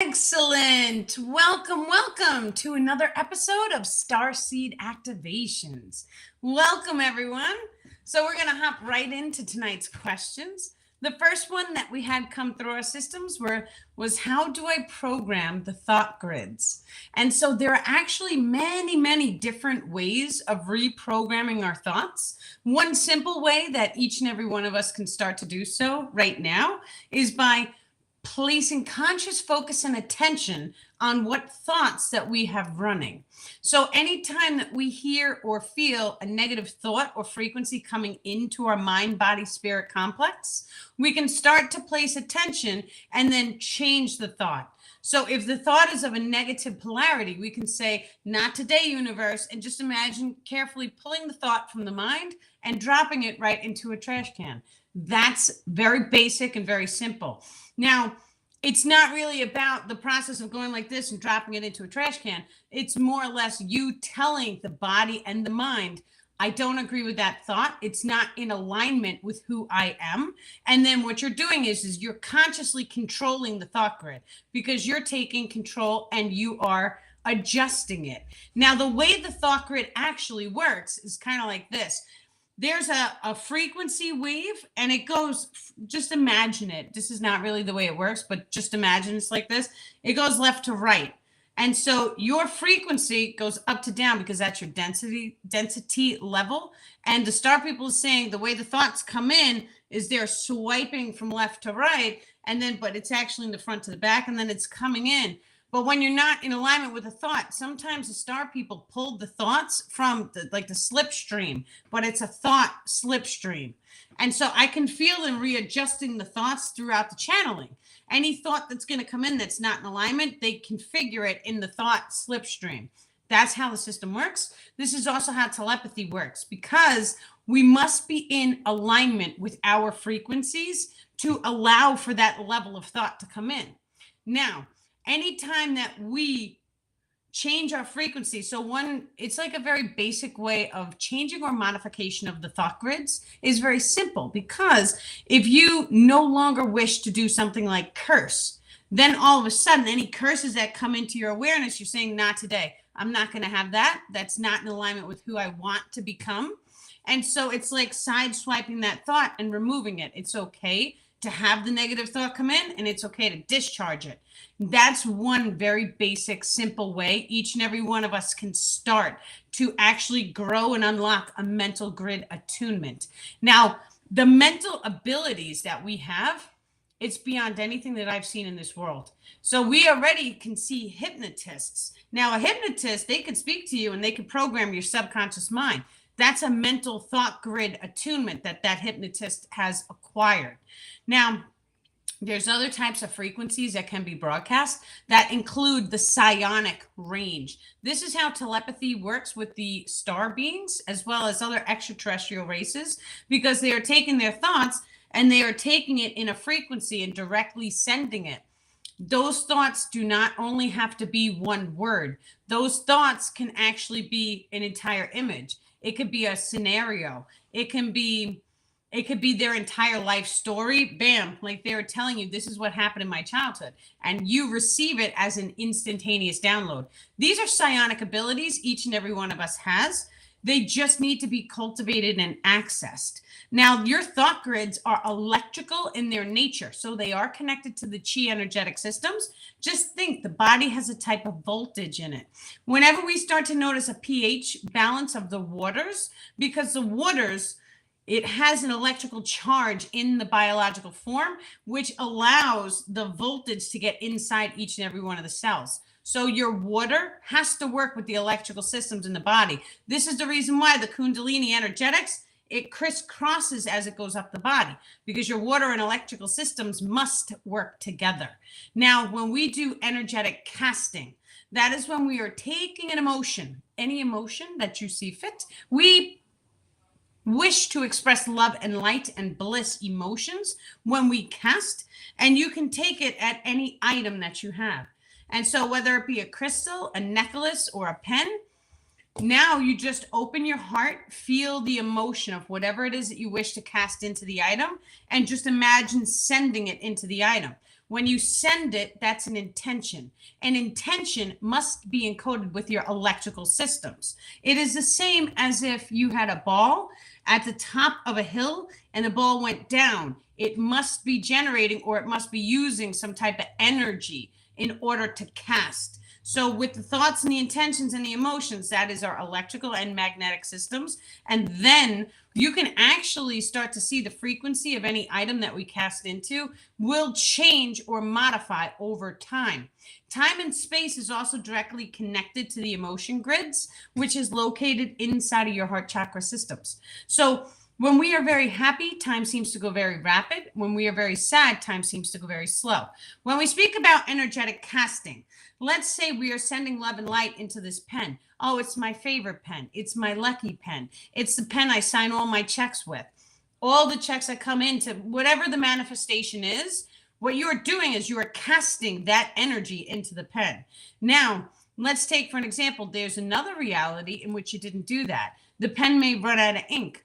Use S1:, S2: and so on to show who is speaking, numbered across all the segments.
S1: Excellent. Welcome to another episode of Starseed Activations. Welcome, everyone. So we're going to hop right into tonight's questions. The first one that we had come through our systems was how do I program the thought grids? And so there are actually many different ways of reprogramming our thoughts. One simple way that each and every one of us can start to do so right now is by placing conscious focus and attention on what thoughts that we have running. So anytime that we hear or feel a negative thought or frequency coming into our mind, body, spirit complex, we can start to place attention and then change the thought. So if the thought is of a negative polarity, we can say, not today, universe, and just imagine carefully pulling the thought from the mind and dropping it right into a trash can. That's very basic and very simple. Now, it's not really about the process of going like this and dropping it into a trash can. It's more or less you telling the body and the mind, I don't agree with that thought. It's not in alignment with who I am. And then what you're doing is you're consciously controlling the thought grid because you're taking control and you are adjusting it. Now, the way the thought grid actually works is kind of like this. There's a frequency wave and it goes, just imagine it. This is not really the way it works, but just imagine it's like this. It goes left to right. And so your frequency goes up to down because that's your density level. And the star people is saying the way the thoughts come in is they're swiping from left to right. And then, but it's actually in the front to the back and then it's coming in. But when you're not in alignment with a thought, sometimes the star people pulled the thoughts from the slipstream, but it's a thought slipstream. And so I can feel them readjusting the thoughts throughout the channeling. Any thought that's going to come in that's not in alignment, they configure it in the thought slipstream. That's how the system works. This is also how telepathy works because we must be in alignment with our frequencies to allow for that level of thought to come in. Now, anytime that we change our frequency, it's like a very basic way of changing or modification of the thought grids is very simple because if you no longer wish to do something like curse, then all of a sudden any curses that come into your awareness, you're saying, not today. I'm not going to have that. That's not in alignment with who I want to become. And so it's like sideswiping that thought and removing it. It's okay to have the negative thought come in and it's okay to discharge it. That's one very basic, simple way each and every one of us can start to actually grow and unlock a mental grid attunement. Now, the mental abilities that we have, it's beyond anything that I've seen in this world. So we already can see hypnotists. Now, a hypnotist, they could speak to you and they could program your subconscious mind. That's a mental thought grid attunement that hypnotist has acquired. Now, there's other types of frequencies that can be broadcast that include the psionic range. This is how telepathy works with the star beings as well as other extraterrestrial races because they are taking their thoughts and they are taking it in a frequency and directly sending it. Those thoughts do not only have to be one word. Those thoughts can actually be an entire image. It could be a scenario. It could be their entire life story. Bam, like they were telling you, this is what happened in my childhood. And you receive it as an instantaneous download. These are psionic abilities each and every one of us has. They just need to be cultivated and accessed. Now, your thought grids are electrical in their nature, so they are connected to the chi energetic systems. Just think the body has a type of voltage in it. Whenever we start to notice a pH balance of the waters, because the waters, it has an electrical charge in the biological form, which allows the voltage to get inside each and every one of the cells. So your water has to work with the electrical systems in the body. This is the reason why the Kundalini energetics, it crisscrosses as it goes up the body because your water and electrical systems must work together. Now, when we do energetic casting, that is when we are taking an emotion, any emotion that you see fit. We wish to express love and light and bliss emotions when we cast, and you can take it at any item that you have. And so whether it be a crystal, a necklace, or a pen, now you just open your heart, feel the emotion of whatever it is that you wish to cast into the item, and just imagine sending it into the item. When you send it, that's an intention. An intention must be encoded with your electrical systems. It is the same as if you had a ball at the top of a hill and the ball went down. It must be generating, or it must be using some type of energy in order to cast. So with the thoughts and the intentions and the emotions, that is our electrical and magnetic systems. And then you can actually start to see the frequency of any item that we cast into will change or modify over time. Time and space is also directly connected to the emotion grids, which is located inside of your heart chakra systems. So when we are very happy, time seems to go very rapid. When we are very sad, time seems to go very slow. When we speak about energetic casting, let's say we are sending love and light into this pen. Oh, it's my favorite pen. It's my lucky pen. It's the pen I sign all my checks with. All the checks that come into whatever the manifestation is, what you are doing is you are casting that energy into the pen. Now, let's take for an example, there's another reality in which you didn't do that. The pen may run out of ink.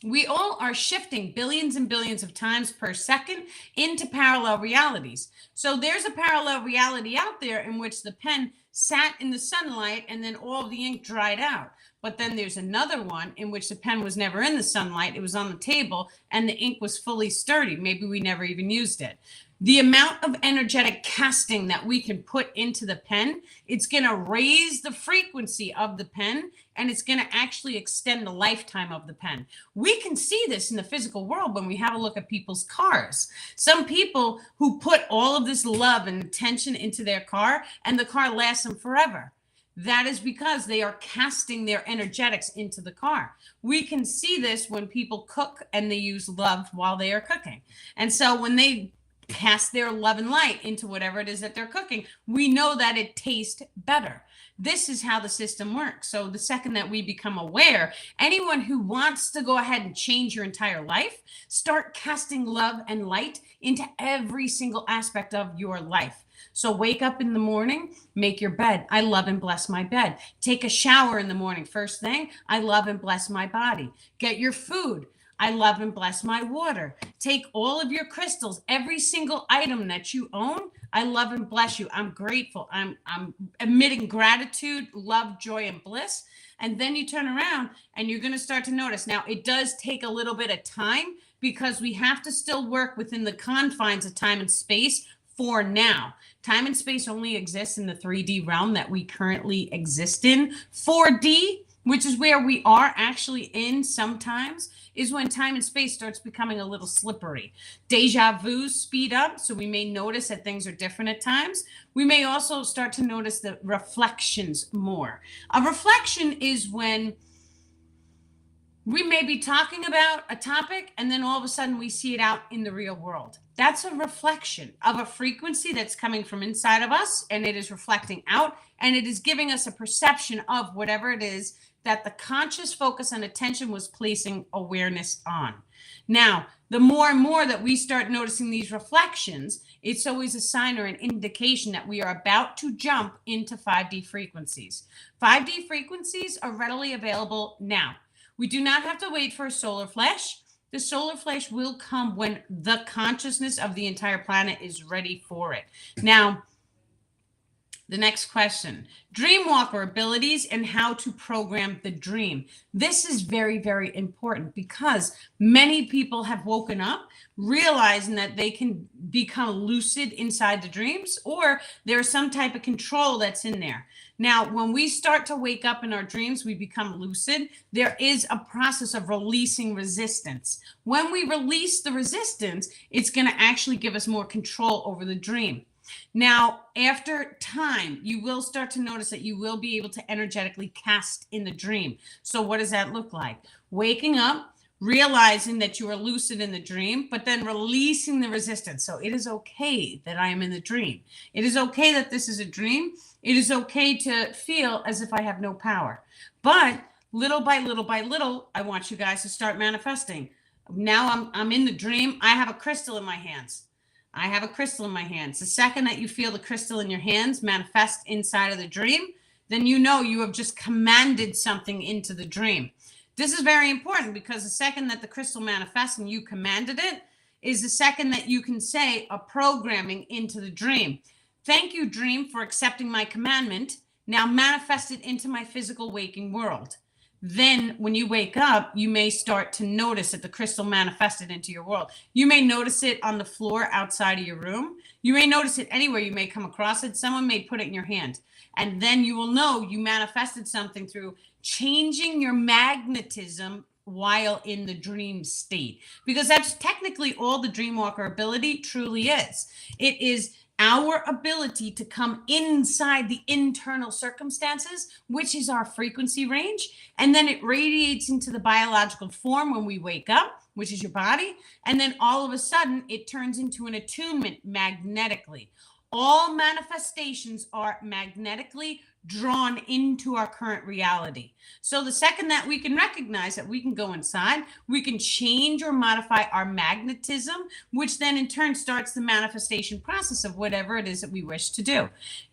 S1: We all are shifting billions and billions of times per second into parallel realities. So there's a parallel reality out there in which the pen sat in the sunlight and then all of the ink dried out. But then there's another one in which the pen was never in the sunlight. It was on the table and the ink was fully sturdy. Maybe we never even used it. The amount of energetic casting that we can put into the pen, it's going to raise the frequency of the pen, and it's going to actually extend the lifetime of the pen. We can see this in the physical world when we have a look at people's cars. Some people who put all of this love and attention into their car, and the car lasts them forever. That is because they are casting their energetics into the car. We can see this when people cook and they use love while they are cooking. And so when they cast their love and light into whatever it is that they're cooking, we know that it tastes better. This is how the system works. So the second that we become aware, anyone who wants to go ahead and change your entire life, start casting love and light into every single aspect of your life. So wake up in the morning, make your bed. I love and bless my bed. Take a shower in the morning. First thing, I love and bless my body. Get your food. I love and bless my water. Take all of your crystals, every single item that you own. I love and bless you. I'm grateful. I'm emitting gratitude, love, joy, and bliss. And then you turn around and you're going to start to notice. Now, it does take a little bit of time because we have to still work within the confines of time and space for now. Time and space only exists in the 3D realm that we currently exist in. 4D, which is where we are actually in sometimes, is when time and space starts becoming a little slippery. Deja vus speed up, so we may notice that things are different at times. We may also start to notice the reflections more. A reflection is when we may be talking about a topic and then all of a sudden we see it out in the real world. That's a reflection of a frequency that's coming from inside of us, and it is reflecting out, and it is giving us a perception of whatever it is that the conscious focus and attention was placing awareness on. Now, the more and more that we start noticing these reflections, it's always a sign or an indication that we are about to jump into 5D frequencies. 5D frequencies are readily available now. We do not have to wait for a solar flash. The solar flash will come when the consciousness of the entire planet is ready for it. Now, the next question, dreamwalker abilities and how to program the dream. This is very, very important because many people have woken up realizing that they can become lucid inside the dreams, or there's some type of control that's in there. Now, when we start to wake up in our dreams, we become lucid. There is a process of releasing resistance. When we release the resistance, it's going to actually give us more control over the dream. Now, after time, you will start to notice that you will be able to energetically cast in the dream. So what does that look like? Waking up, realizing that you are lucid in the dream, but then releasing the resistance. So it is okay that I am in the dream. It is okay that this is a dream. It is okay to feel as if I have no power. But little by little by little, I want you guys to start manifesting. Now I'm in the dream. I have a crystal in my hands. I have a crystal in my hands. The second that you feel the crystal in your hands manifest inside of the dream, then you know you have just commanded something into the dream. This is very important because the second that the crystal manifests and you commanded it, is the second that you can say a programming into the dream. Thank you, dream, for accepting my commandment. Now manifest it into my physical waking world. Then when you wake up, you may start to notice that the crystal manifested into your world. You may notice it on the floor outside of your room. You may notice it anywhere. You may come across it. Someone may put it in your hand. And then you will know you manifested something through changing your magnetism while in the dream state. Because that's technically all the dreamwalker ability truly is. It is our ability to come inside the internal circumstances, which is our frequency range. And then it radiates into the biological form when we wake up, which is your body. And then all of a sudden it turns into an attunement magnetically. All manifestations are magnetically drawn into our current reality. So the second that we can recognize that we can go inside, we can change or modify our magnetism, which then in turn starts the manifestation process of whatever it is that we wish to do.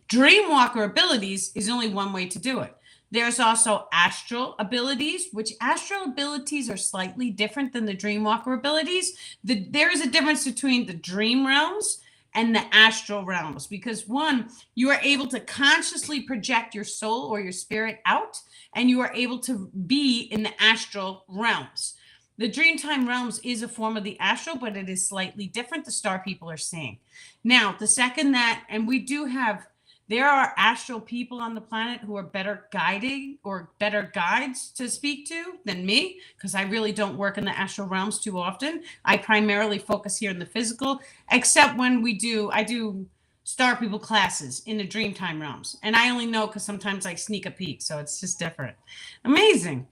S1: Dreamwalker abilities is only one way to do it. There's also astral abilities, which astral abilities are slightly different than the dreamwalker abilities. There is a difference between the dream realms and the astral realms, because one, you are able to consciously project your soul or your spirit out, and you are able to be in the astral realms. The Dreamtime realms is a form of the astral, but it is slightly different. The star people are seeing. Now, the second that, and we do have, there are astral people on the planet who are better guiding or better guides to speak to than me, because I really don't work in the astral realms too often. I primarily focus here in the physical, except when I do star people classes in the Dreamtime realms. And I only know because sometimes I sneak a peek, so it's just different. Amazing.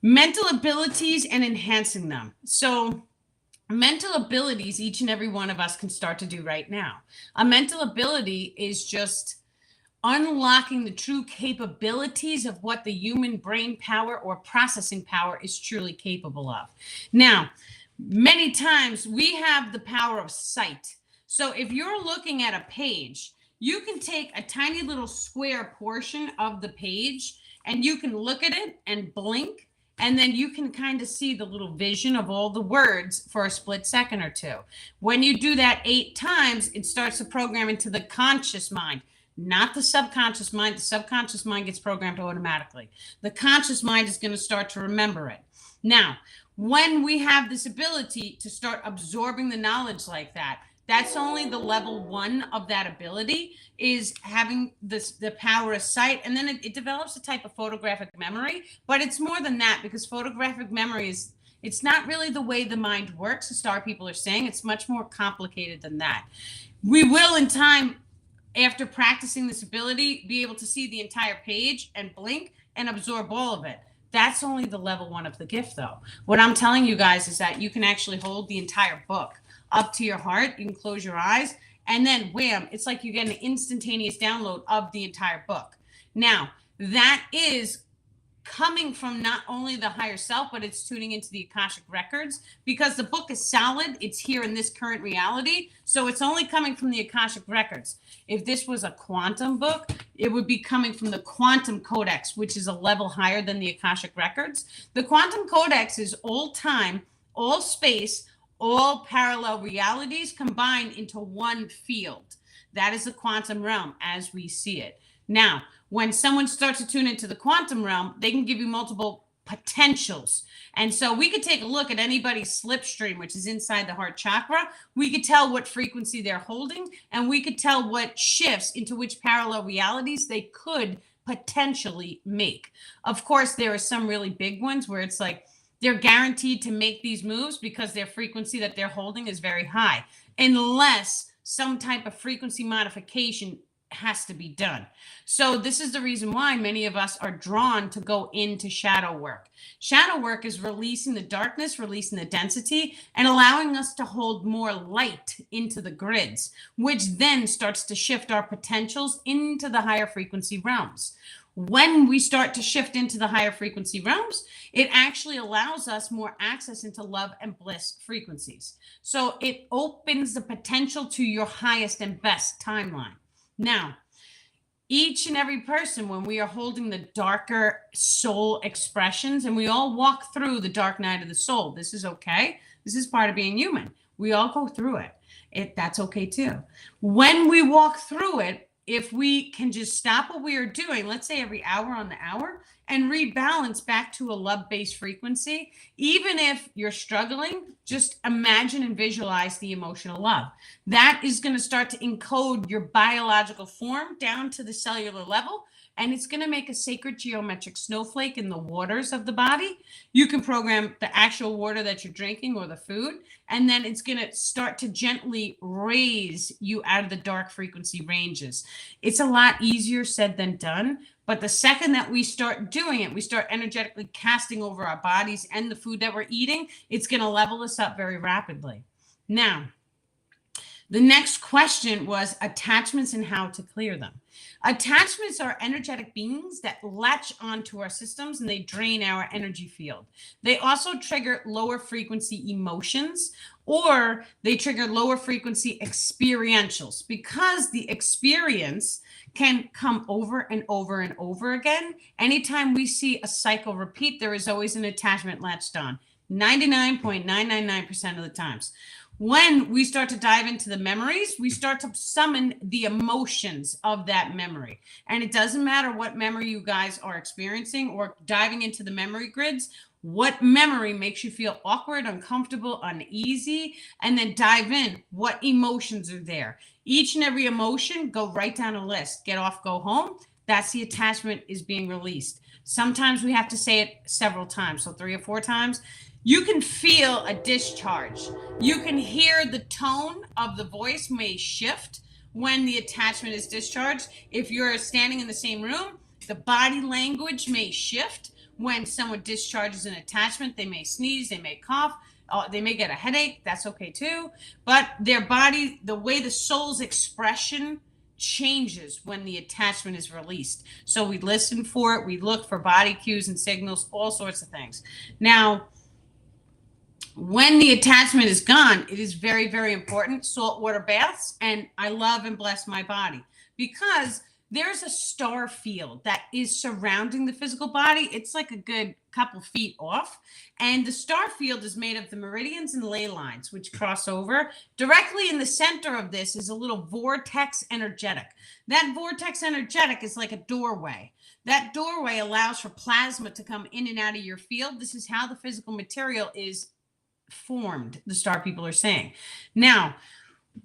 S1: Mental abilities and enhancing them. So mental abilities, each and every one of us can start to do right now. A mental ability is just unlocking the true capabilities of what the human brain power or processing power is truly capable of. Now, many times we have the power of sight. So if you're looking at a page, you can take a tiny little square portion of the page and you can look at it and blink. And then you can kind of see the little vision of all the words for a split second or two. When you do that 8 times, it starts to program into the conscious mind, not the subconscious mind. The subconscious mind gets programmed automatically. The conscious mind is going to start to remember it. Now, when we have this ability to start absorbing the knowledge like that, that's only the level 1 of that ability, is having the power of sight. And then it develops a type of photographic memory, but it's more than that, because photographic memory it's not really the way the mind works. The star people are saying it's much more complicated than that. We will in time, after practicing this ability, be able to see the entire page and blink and absorb all of it. That's only the level 1 of the gift though. What I'm telling you guys is that you can actually hold the entire book up to your heart. You can close your eyes and then wham, it's like you get an instantaneous download of the entire book. Now, that is coming from not only the higher self, but it's tuning into the Akashic records, because the book is solid. It's here in this current reality. So it's only coming from the Akashic records. If this was a quantum book, it would be coming from the quantum codex, which is a level higher than the Akashic records. The quantum codex is all time, all space, all parallel realities combined into one field. That is the quantum realm as we see it. Now, when someone starts to tune into the quantum realm, they can give you multiple potentials. And so we could take a look at anybody's slipstream, which is inside the heart chakra. We could tell what frequency they're holding, and we could tell what shifts into which parallel realities they could potentially make. Of course, there are some really big ones where it's like, they're guaranteed to make these moves because their frequency that they're holding is very high, unless some type of frequency modification has to be done. So this is the reason why many of us are drawn to go into shadow work. Shadow work is releasing the darkness, releasing the density, and allowing us to hold more light into the grids, which then starts to shift our potentials into the higher frequency realms. When we start to shift into the higher frequency realms, it actually allows us more access into love and bliss frequencies. So it opens the potential to your highest and best timeline. Now, each and every person, when we are holding the darker soul expressions, and we all walk through the dark night of the soul, this is okay. This is part of being human. We all go through it. That's okay too. When we walk through it, if we can just stop what we are doing, let's say every hour on the hour, and rebalance back to a love-based frequency, even if you're struggling, just imagine and visualize the emotional love. That is going to start to encode your biological form down to the cellular level, and it's going to make a sacred geometric snowflake in the waters of the body. You can program the actual water that you're drinking or the food, and then it's going to start to gently raise you out of the dark frequency ranges. It's a lot easier said than done, but the second that we start doing it, we start energetically casting over our bodies and the food that we're eating, it's going to level us up very rapidly. Now, the next question was attachments and how to clear them. Attachments are energetic beings that latch onto our systems and they drain our energy field. They also trigger lower frequency emotions, or they trigger lower frequency experientials, because the experience can come over and over and over again. Anytime we see a cycle repeat, there is always an attachment latched on, 99.999% of the times. When we start to dive into the memories, we start to summon the emotions of that memory. And it doesn't matter what memory you guys are experiencing or diving into the memory grids, what memory makes you feel awkward, uncomfortable, uneasy, and then dive in. What emotions are there? Each and every emotion, go right down a list. Get off, go home. That's the attachment is being released. Sometimes we have to say it several times, so 3 or 4 times. You can feel a discharge. You can hear the tone of the voice may shift when the attachment is discharged. If you're standing in the same room, the body language may shift when someone discharges an attachment. They may sneeze, they may cough, they may get a headache. That's okay too. But their body, the way the soul's expression changes when the attachment is released. So we listen for it. We look for body cues and signals, all sorts of things. Now, when the attachment is gone, it is very, very important. Saltwater baths, and I love and bless my body, because there's a star field that is surrounding the physical body. It's like a good couple feet off. And the star field is made of the meridians and ley lines, which cross over. Directly in the center of this is a little vortex energetic. That vortex energetic is like a doorway. That doorway allows for plasma to come in and out of your field. This is how the physical material is formed, the star people are saying. Now,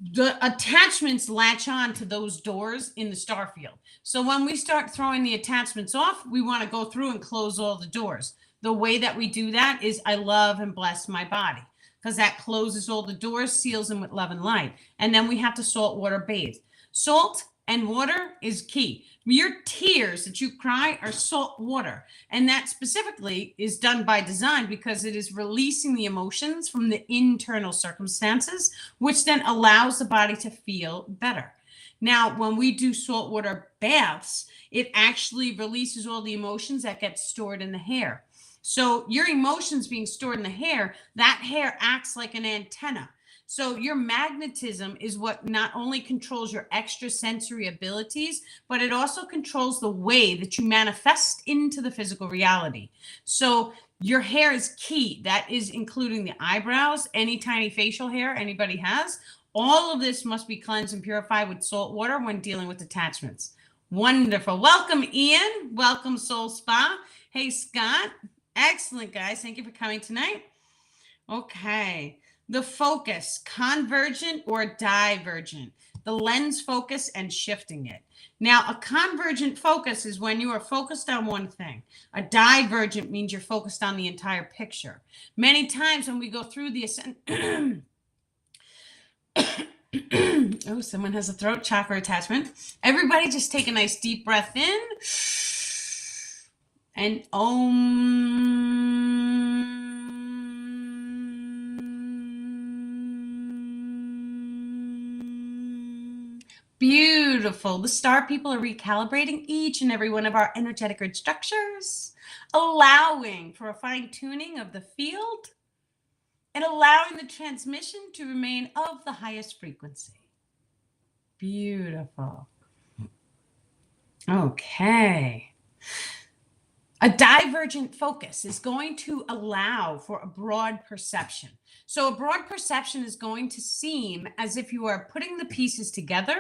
S1: the attachments latch on to those doors in the star field. So when we start throwing the attachments off, we want to go through and close all the doors. The way that we do that is I love and bless my body, because that closes all the doors, seals them with love and light. And then we have to salt water bathe. Salt and water is key. Your tears that you cry are salt water. And that specifically is done by design, because it is releasing the emotions from the internal circumstances, which then allows the body to feel better. Now, when we do saltwater baths, it actually releases all the emotions that get stored in the hair. So your emotions being stored in the hair, that hair acts like an antenna. So your magnetism is what not only controls your extrasensory abilities, but it also controls the way that you manifest into the physical reality. So your hair is key. That is including the eyebrows, any tiny facial hair anybody has. All of this must be cleansed and purified with salt water when dealing with attachments. Wonderful. Welcome, Ian. Welcome, Soul Spa. Hey, Scott. Excellent, guys. Thank you for coming tonight. Okay. The focus, convergent or divergent, the lens focus and shifting it. Now, a convergent focus is when you are focused on one thing. A divergent means you're focused on the entire picture. Many times when we go through the ascent, oh, someone has a throat chakra attachment. Everybody just take a nice deep breath in and Beautiful. The star people are recalibrating each and every one of our energetic grid structures, allowing for a fine-tuning of the field and allowing the transmission to remain of the highest frequency. Beautiful. Okay. A divergent focus is going to allow for a broad perception. So a broad perception is going to seem as if you are putting the pieces together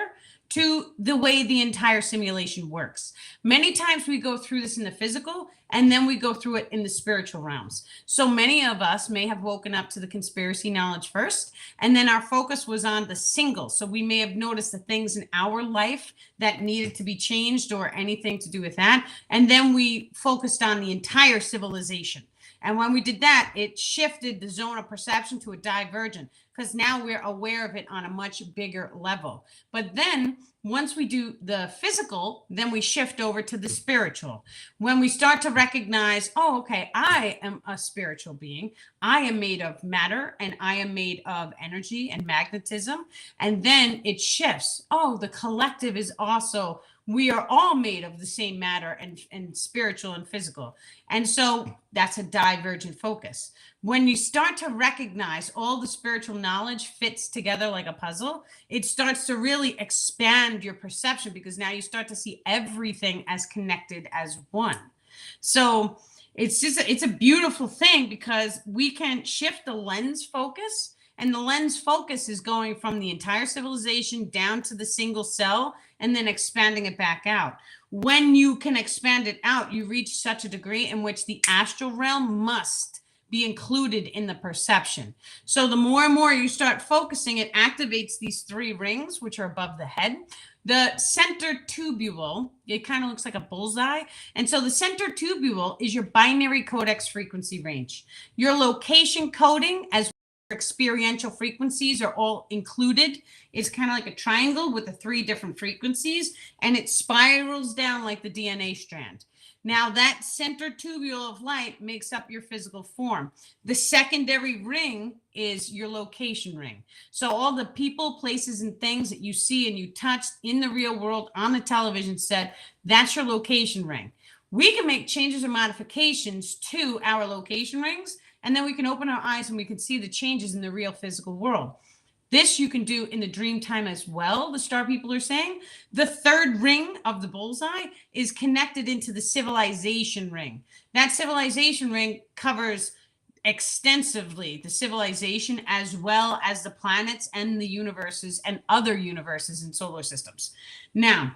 S1: to the way the entire simulation works. Many times we go through this in the physical and then we go through it in the spiritual realms. So many of us may have woken up to the conspiracy knowledge first, and then our focus was on the single. So we may have noticed the things in our life that needed to be changed or anything to do with that. And then we focused on the entire civilization. And when we did that, it shifted the zone of perception to a divergent, because now we're aware of it on a much bigger level. But then once we do the physical, then we shift over to the spiritual. When we start to recognize, oh, okay, I am a spiritual being. I am made of matter and I am made of energy and magnetism. And then it shifts. Oh, the collective is also, we are all made of the same matter and spiritual and physical. And so that's a divergent focus. When you start to recognize all the spiritual knowledge fits together like a puzzle, it starts to really expand your perception, because now you start to see everything as connected as one. So it's a beautiful thing, because we can shift the lens focus, and the lens focus is going from the entire civilization down to the single cell and then expanding it back out. When you can expand it out, you reach such a degree in which the astral realm must be included in the perception. So the more and more you start focusing, it activates these 3 rings, which are above the head. The center tubule, it kind of looks like a bullseye. And so the center tubule is your binary codex frequency range. Your location coding, as experiential frequencies, are all included. It's kind of like a triangle with the 3 different frequencies, and it spirals down like the DNA strand. Now that center tubule of light makes up your physical form. The secondary ring is your location ring. So all the people, places, and things that you see and you touch in the real world on the television set, that's your location ring. We can make changes or modifications to our location rings, and then we can open our eyes and we can see the changes in the real physical world. This you can do in the dream time as well, the star people are saying. The 3rd ring of the bullseye is connected into the civilization ring. That civilization ring covers extensively the civilization, as well as the planets and the universes and other universes and solar systems. Now,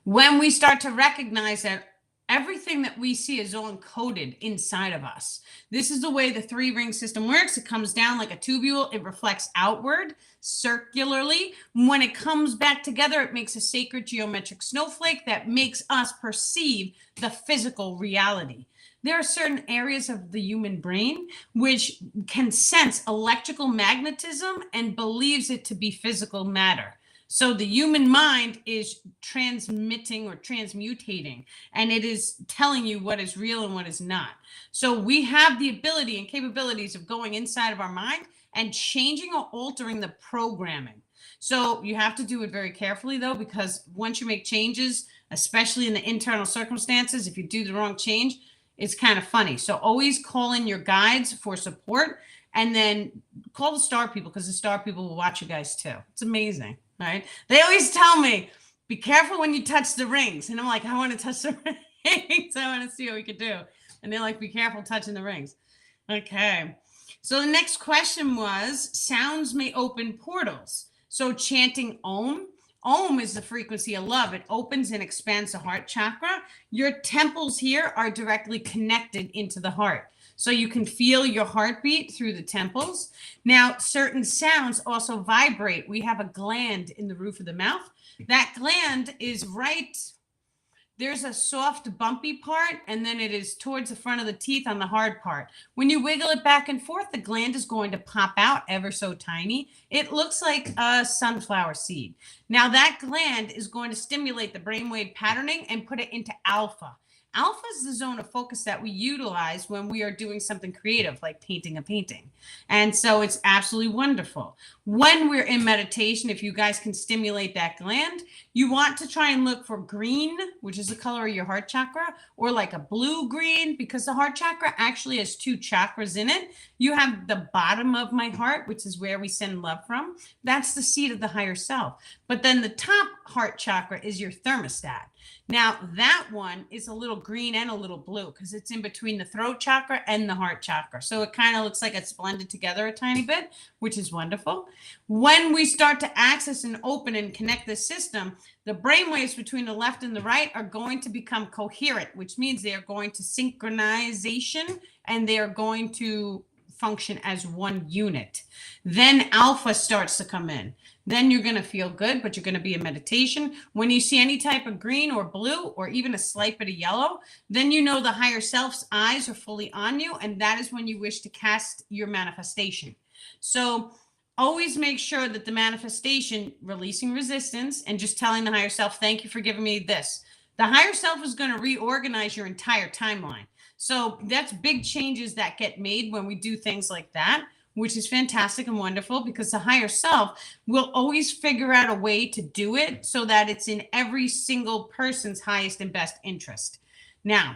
S1: when we start to recognize that everything that we see is all encoded inside of us. This is the way the 3-ring system works. It comes down like a tubule. It reflects outward circularly. When it comes back together, it makes a sacred geometric snowflake that makes us perceive the physical reality. There are certain areas of the human brain which can sense electrical magnetism and believes it to be physical matter. So the human mind is transmitting or transmutating, and it is telling you what is real and what is not. So we have the ability and capabilities of going inside of our mind and changing or altering the programming. So you have to do it very carefully, though, because once you make changes, especially in the internal circumstances, if you do the wrong change, it's kind of funny. So always call in your guides for support, and then call the star people, because the star people will watch you guys too. It's amazing. Right? They always tell me, be careful when you touch the rings. And I'm like, I want to touch the rings. I want to see what we could do. And they're like, be careful touching the rings. Okay. So the next question was, sounds may open portals. So chanting Om. Om is the frequency of love. It opens and expands the heart chakra. Your temples here are directly connected into the heart. So you can feel your heartbeat through the temples. Now, certain sounds also vibrate. We have a gland in the roof of the mouth. That gland is right, there's a soft, bumpy part, and then it is towards the front of the teeth on the hard part. When you wiggle it back and forth, the gland is going to pop out ever so tiny. It looks like a sunflower seed. Now, that gland is going to stimulate the brainwave patterning and put it into alpha. Alpha is the zone of focus that we utilize when we are doing something creative, like painting a painting. And so it's absolutely wonderful. When we're in meditation, if you guys can stimulate that gland, You want to try and look for green, which is the color of your heart chakra, or like a blue-green, because the heart chakra actually has 2 chakras in it. You have the bottom of my heart, which is where we send love from. That's the seat of the higher self. But then the top heart chakra is your thermostat. Now, that one is a little green and a little blue because it's in between the throat chakra and the heart chakra. So it kind of looks like it's blended together a tiny bit, which is wonderful. When we start to access and open and connect this system, the brain waves between the left and the right are going to become coherent, which means they are going to synchronization and they are going to function as one unit. Then alpha starts to come in. Then you're going to feel good, but you're going to be in meditation. When you see any type of green or blue or even a slight bit of yellow, then you know the higher self's eyes are fully on you, and that is when you wish to cast your manifestation. So always make sure that the manifestation, releasing resistance and just telling the higher self, thank you for giving me this. The higher self is going to reorganize your entire timeline. So that's big changes that get made when we do things like that, which is fantastic and wonderful because the higher self will always figure out a way to do it so that it's in every single person's highest and best interest. Now,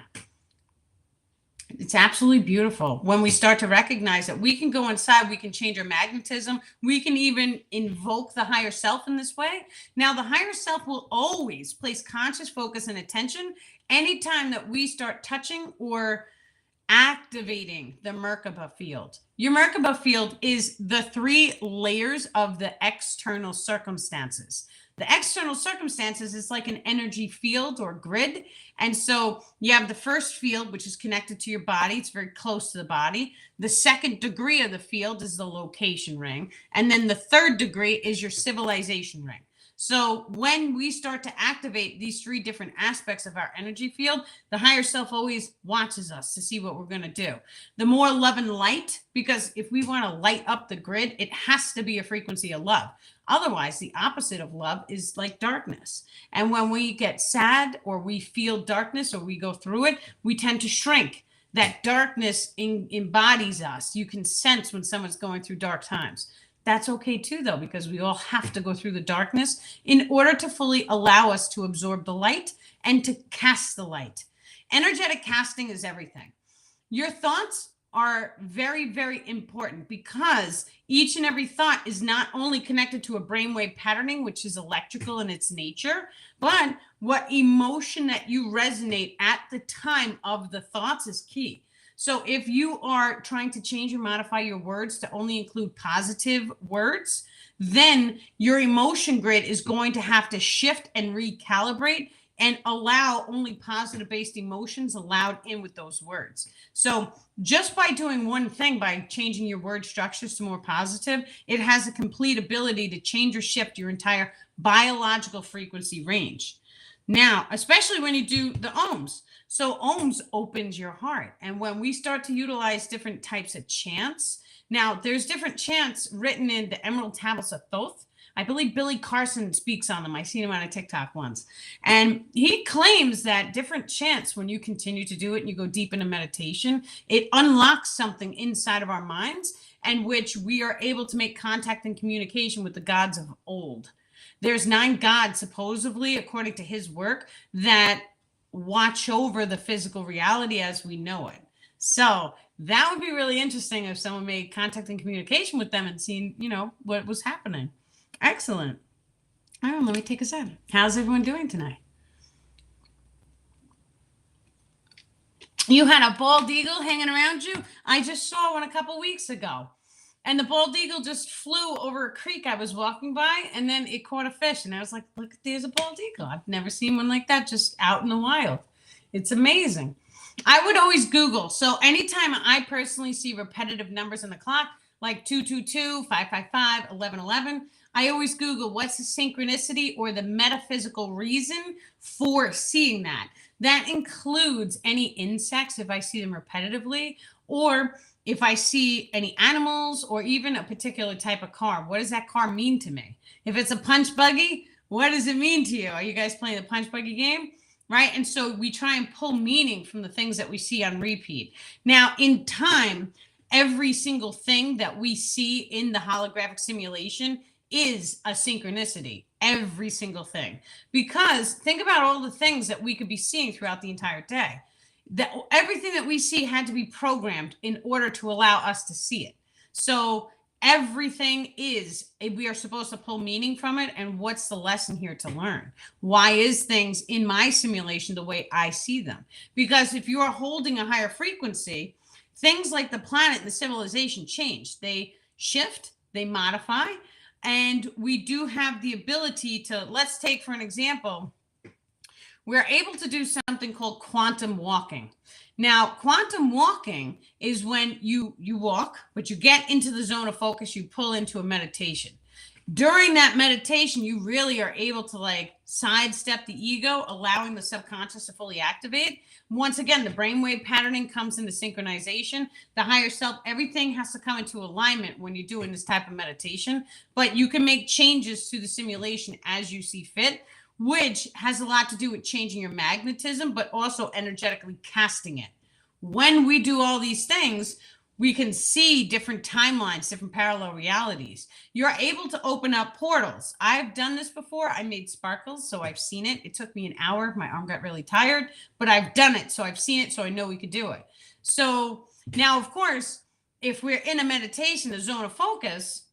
S1: it's absolutely beautiful when we start to recognize that we can go inside, we can change our magnetism, we can even invoke the higher self in this way. Now, the higher self will always place conscious focus and attention anytime that we start touching or activating the Merkaba field. Your Merkaba field is the 3 layers of the external circumstances. The external circumstances is like an energy field or grid. And so you have the first field, which is connected to your body. It's very close to the body. The second degree of the field is the location ring. And then the third degree is your civilization ring. So when we start to activate these 3 different aspects of our energy field, the higher self always watches us to see what we're going to do. The more love and light, because if we want to light up the grid, it has to be a frequency of love. Otherwise, the opposite of love is like darkness. And when we get sad or we feel darkness or we go through it, we tend to shrink. That darkness embodies us. You can sense when someone's going through dark times. That's okay too, though, because we all have to go through the darkness in order to fully allow us to absorb the light and to cast the light. Energetic casting is everything. Your thoughts are very, very important because each and every thought is not only connected to a brainwave patterning, which is electrical in its nature, but what emotion that you resonate at the time of the thoughts is key. So if you are trying to change or modify your words to only include positive words, then your emotion grid is going to have to shift and recalibrate and allow only positive based emotions allowed in with those words. So just by doing one thing, by changing your word structures to more positive, it has a complete ability to change or shift your entire biological frequency range. Now, especially when you do the ohms. So ohms opens your heart. And when we start to utilize different types of chants, now there's different chants written in the Emerald Tablets of Thoth. I believe Billy Carson speaks on them. I seen him on a TikTok once. And he claims that different chants, when you continue to do it and you go deep into meditation, it unlocks something inside of our minds and which we are able to make contact and communication with the gods of old. There's 9 gods, supposedly, according to his work, that watch over the physical reality as we know it. So that would be really interesting if someone made contact and communication with them and seen, what was happening. Excellent. All right, let me take a sip. How's everyone doing tonight? You had a bald eagle hanging around you? I just saw one a couple weeks ago. And the bald eagle just flew over a creek I was walking by, and then it caught a fish. And I was like, look, there's a bald eagle. I've never seen one like that just out in the wild. It's amazing. I would always Google. So anytime I personally see repetitive numbers on the clock, like 222, 555, 1111, I always Google what's the synchronicity or the metaphysical reason for seeing that. That includes any insects, if I see them repetitively, or if I see any animals or even a particular type of car. What does that car mean to me? If it's a punch buggy, what does it mean to you? Are you guys playing the punch buggy game? Right? And so we try and pull meaning from the things that we see on repeat. Now, in time, every single thing that we see in the holographic simulation is a synchronicity. every single thing. Because think about all the things that we could be seeing throughout the entire day. That everything that we see had to be programmed in order to allow us to see it. So everything is, we are supposed to pull meaning from it. And what's the lesson here to learn? Why is things in my simulation the way I see them? Because if you are holding a higher frequency, things like the planet and the civilization change. They shift, they modify, and we do have the ability to, let's take for an example, we're able to do something called quantum walking. Now, quantum walking is when you walk, but you get into the zone of focus, you pull into a meditation. During that meditation, you really are able to like sidestep the ego, allowing the subconscious to fully activate. Once again, the brainwave patterning comes into synchronization. The higher self, everything has to come into alignment when you're doing this type of meditation, but you can make changes to the simulation as you see fit, which has a lot to do with changing your magnetism, but also energetically casting it. When we do all these things, we can see different timelines, different parallel realities. You're able to open up portals. I've done this before. I made sparkles, so I've seen it. It took me an hour. My arm got really tired, but I've done it. So I've seen it, so I know we could do it. So now, of course, if we're in a meditation, the zone of focus,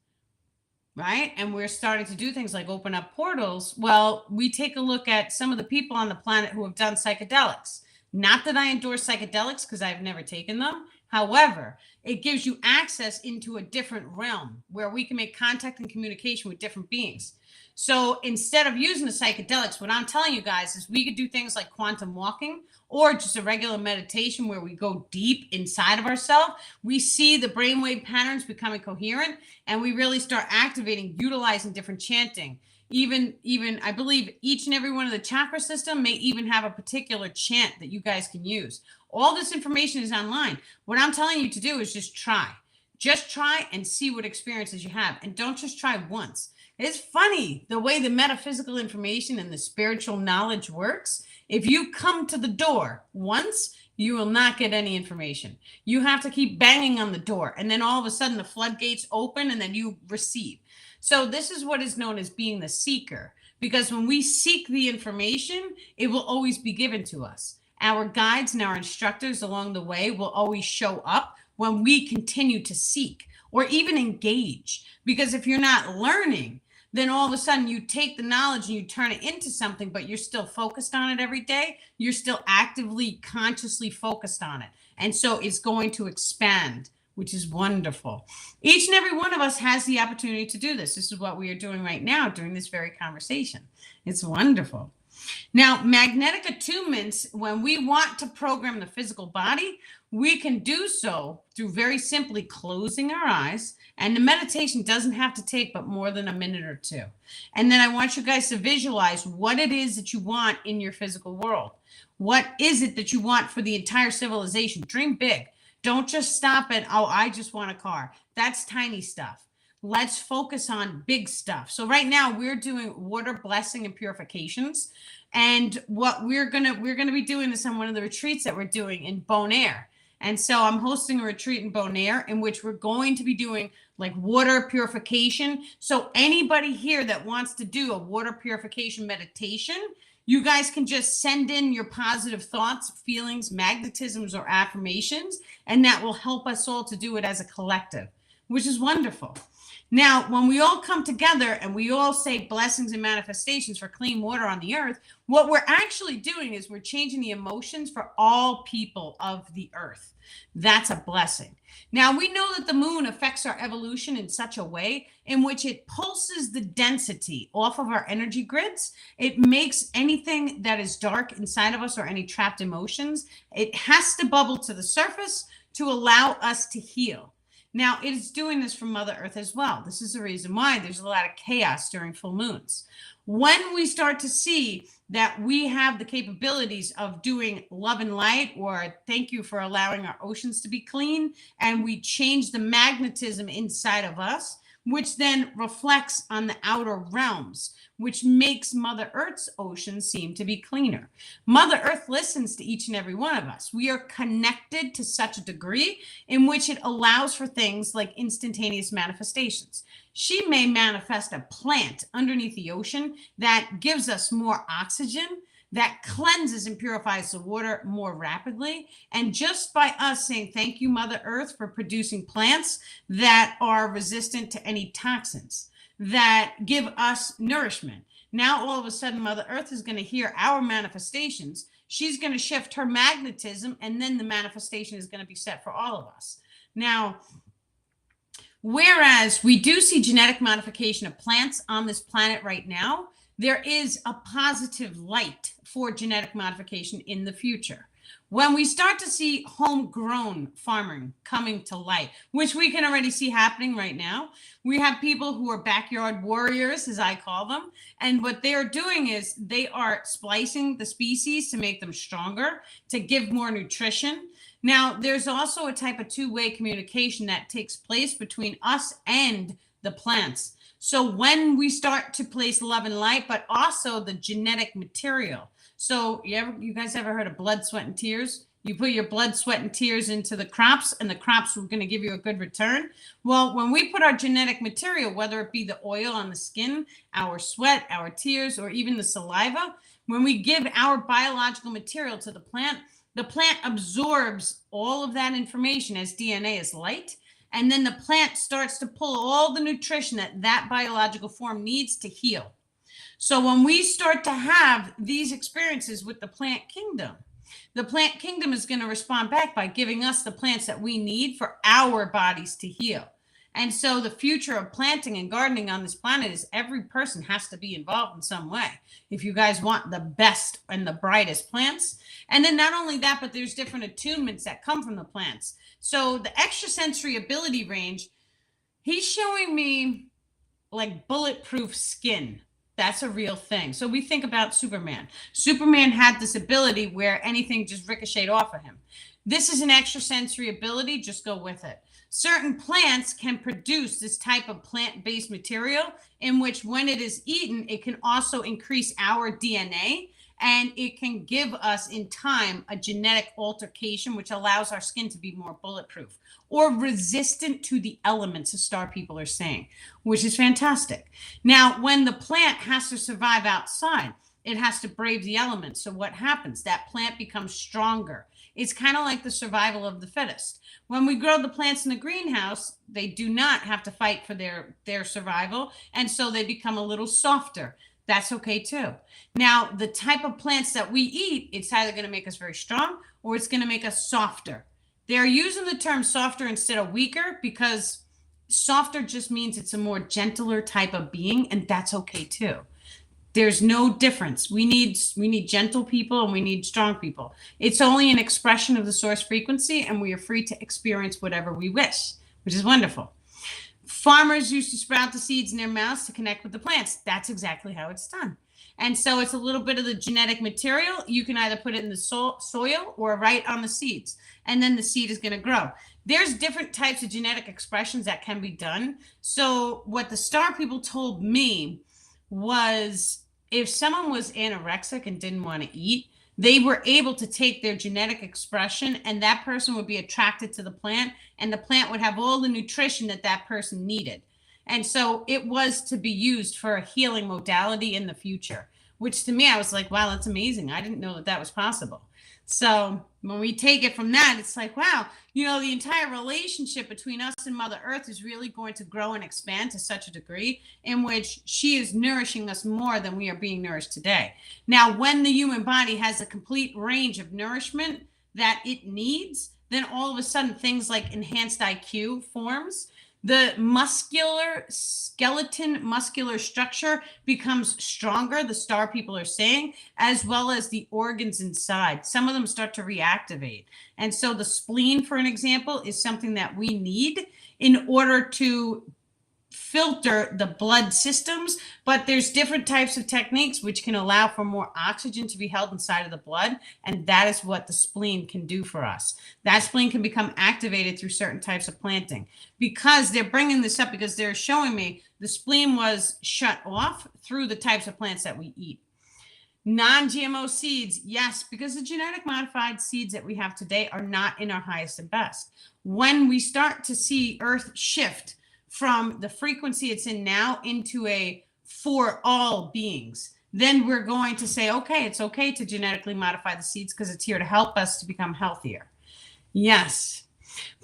S1: right, and we're starting to do things like open up portals, well, we take a look at some of the people on the planet who have done psychedelics. Not that I endorse psychedelics because I've never taken them. However, it gives you access into a different realm where we can make contact and communication with different beings. So instead of using the psychedelics, what I'm telling you guys is we could do things like quantum walking or just a regular meditation where we go deep inside of ourselves. We see the brainwave patterns becoming coherent, and we really start activating, utilizing different chanting. Even I believe each and every one of the chakra system may even have a particular chant that you guys can use. All this information is online. What I'm telling you to do is just try. Just try and see what experiences you have. And don't just try once. It's funny the way the metaphysical information and the spiritual knowledge works. If you come to the door once, you will not get any information. You have to keep banging on the door. And then all of a sudden the floodgates open and then you receive. So this is what is known as being the seeker. Because when we seek the information, it will always be given to us. Our guides and our instructors along the way will always show up when we continue to seek or even engage. Because if you're not learning, then all of a sudden you take the knowledge and you turn it into something, but you're still focused on it every day. You're still actively, consciously focused on it. And so it's going to expand, which is wonderful. Each and every one of us has the opportunity to do this. This is what we are doing right now during this very conversation. It's wonderful. Now, magnetic attunements, when we want to program the physical body, we can do so through very simply closing our eyes. And the meditation doesn't have to take but more than a minute or two. And then I want you guys to visualize what it is that you want in your physical world. What is it that you want for the entire civilization? Dream big. Don't just stop at, oh, I just want a car. That's tiny stuff. Let's focus on big stuff. So right now we're doing water blessing and purifications. And what we're gonna be doing this on one of the retreats that we're doing in Bonaire. And so I'm hosting a retreat in Bonaire in which we're going to be doing like water purification. So anybody here that wants to do a water purification meditation, you guys can just send in your positive thoughts, feelings, magnetisms, or affirmations, and that will help us all to do it as a collective, which is wonderful. Now, when we all come together and we all say blessings and manifestations for clean water on the earth, what we're actually doing is we're changing the emotions for all people of the earth. That's a blessing. Now, we know that the moon affects our evolution in such a way in which it pulses the density off of our energy grids. It makes anything that is dark inside of us or any trapped emotions, it has to bubble to the surface to allow us to heal. Now, it is doing this for Mother Earth as well. This is the reason why there's a lot of chaos during full moons. When we start to see that we have the capabilities of doing love and light, or thank you for allowing our oceans to be clean, and we change the magnetism inside of us, which then reflects on the outer realms, which makes Mother Earth's ocean seem to be cleaner. Mother Earth listens to each and every one of us. We are connected to such a degree in which it allows for things like instantaneous manifestations. she may manifest a plant underneath the ocean that gives us more oxygen, that cleanses and purifies the water more rapidly. And just by us saying, thank you, Mother Earth, for producing plants that are resistant to any toxins, that give us nourishment. Now, all of a sudden, Mother Earth is going to hear our manifestations. She's going to shift her magnetism, and then the manifestation is going to be set for all of us. Now, whereas we do see genetic modification of plants on this planet right now, there is a positive light for genetic modification in the future. When we start to see homegrown farming coming to light, which we can already see happening right now, we have people who are backyard warriors, as I call them. And what they're doing is they are splicing the species to make them stronger, to give more nutrition. Now, there's also a type of two-way communication that takes place between us and the plants. So when we start to place love and light, but also the genetic material. So you guys ever heard of blood, sweat, and tears? You put your blood, sweat, and tears into the crops, and the crops are going to give you a good return. Well, when we put our genetic material, whether it be the oil on the skin, our sweat, our tears, or even the saliva, when we give our biological material to the plant absorbs all of that information as DNA is light. And then the plant starts to pull all the nutrition that biological form needs to heal. So when we start to have these experiences with the plant kingdom is going to respond back by giving us the plants that we need for our bodies to heal. And so the future of planting and gardening on this planet is every person has to be involved in some way. If you guys want the best and the brightest plants. And then not only that, but there's different attunements that come from the plants. So the extrasensory ability range, he's showing me like bulletproof skin. That's a real thing. So we think about Superman. Superman had this ability where anything just ricocheted off of him. This is an extrasensory ability. Just go with it. Certain plants can produce this type of plant-based material in which when it is eaten, it can also increase our DNA, and it can give us in time a genetic altercation, which allows our skin to be more bulletproof or resistant to the elements, as star people are saying, which is fantastic. Now, when the plant has to survive outside, it has to brave the elements. So what happens? That plant becomes stronger. It's kind of like the survival of the fittest. When we grow the plants in the greenhouse, they do not have to fight for their survival, and so they become a little softer. That's okay too. Now, the type of plants that we eat, it's either going to make us very strong or it's going to make us softer. They're using the term softer instead of weaker because softer just means it's a more gentler type of being, and that's okay too. There's no difference. We need gentle people and we need strong people. It's only an expression of the source frequency, and we are free to experience whatever we wish, which is wonderful. Farmers used to sprout the seeds in their mouths to connect with the plants. That's exactly how it's done. And so it's a little bit of the genetic material. You can either put it in the soil or right on the seeds, and then the seed is going to grow. There's different types of genetic expressions that can be done. So what the star people told me was if someone was anorexic and didn't want to eat, they were able to take their genetic expression and that person would be attracted to the plant, and the plant would have all the nutrition that person needed. And so it was to be used for a healing modality in the future, which to me, I was like, wow, that's amazing. I didn't know that was possible. So when we take it from that, it's like, wow, the entire relationship between us and Mother Earth is really going to grow and expand to such a degree in which she is nourishing us more than we are being nourished today. Now, when the human body has a complete range of nourishment that it needs, then all of a sudden things like enhanced IQ forms. The muscular structure becomes stronger, the star people are saying, as well as the organs inside. Some of them start to reactivate. And so the spleen, for an example, is something that we need in order to filter the blood systems, but there's different types of techniques which can allow for more oxygen to be held inside of the blood, and that is what the spleen can do for us. That spleen can become activated through certain types of planting. Because they're bringing this up, because they're showing me the spleen was shut off through the types of plants that we eat. Non-GMO seeds, yes, because the genetic modified seeds that we have today are not in our highest and best. When we start to see Earth shift from the frequency it's in now into a for all beings, then we're going to say, okay, it's okay to genetically modify the seeds because it's here to help us to become healthier. Yes.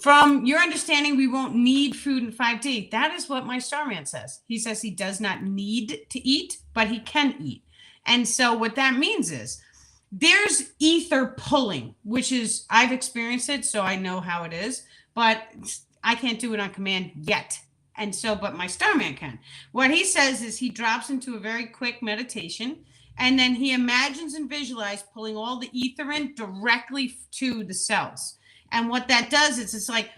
S1: From your understanding, we won't need food in 5D. That is what my starman says. He says he does not need to eat, but he can eat. And so what that means is there's ether pulling, which is, I've experienced it, so I know how it is, but I can't do it on command yet. And so, but my starman can. What he says is he drops into a very quick meditation, and then he imagines and visualizes pulling all the ether in directly to the cells. And what that does is it's like,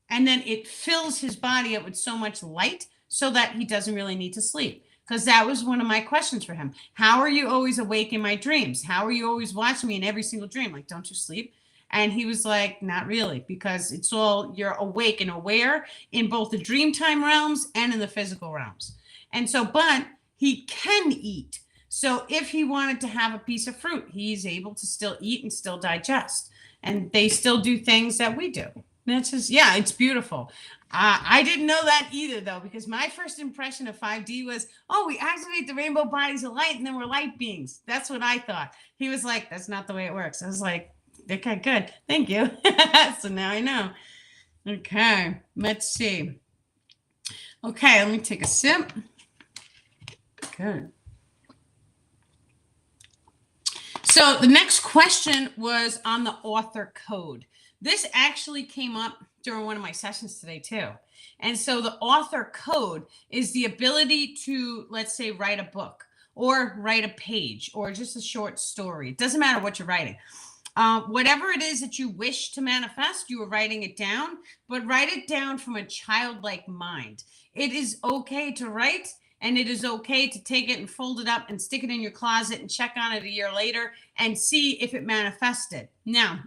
S1: and then it fills his body up with so much light so that he doesn't really need to sleep. Because that was one of my questions for him. How are you always awake in my dreams? How are you always watching me in every single dream? Like, don't you sleep? And he was like, not really, because it's all, you're awake and aware in both the dreamtime realms and in the physical realms. And so, but he can eat. So if he wanted to have a piece of fruit, he's able to still eat and still digest. And they still do things that we do. That's just, yeah, it's beautiful. I didn't know that either, though, because my first impression of 5D was, oh, we activate the rainbow bodies of light and then we're light beings. That's what I thought. He was like, that's not the way it works. I was like, okay, good. Thank you. So now I know. Okay, let's see. Okay, let me take a sip. Good. So the next question was on the author code. This actually came up during one of my sessions today too. And so the author code is the ability to, let's say, write a book or write a page or just a short story. It doesn't matter what you're writing. Whatever it is that you wish to manifest, you are writing it down, but write it down from a childlike mind. It is okay to write, and it is okay to take it and fold it up and stick it in your closet and check on it a year later and see if it manifested. Now,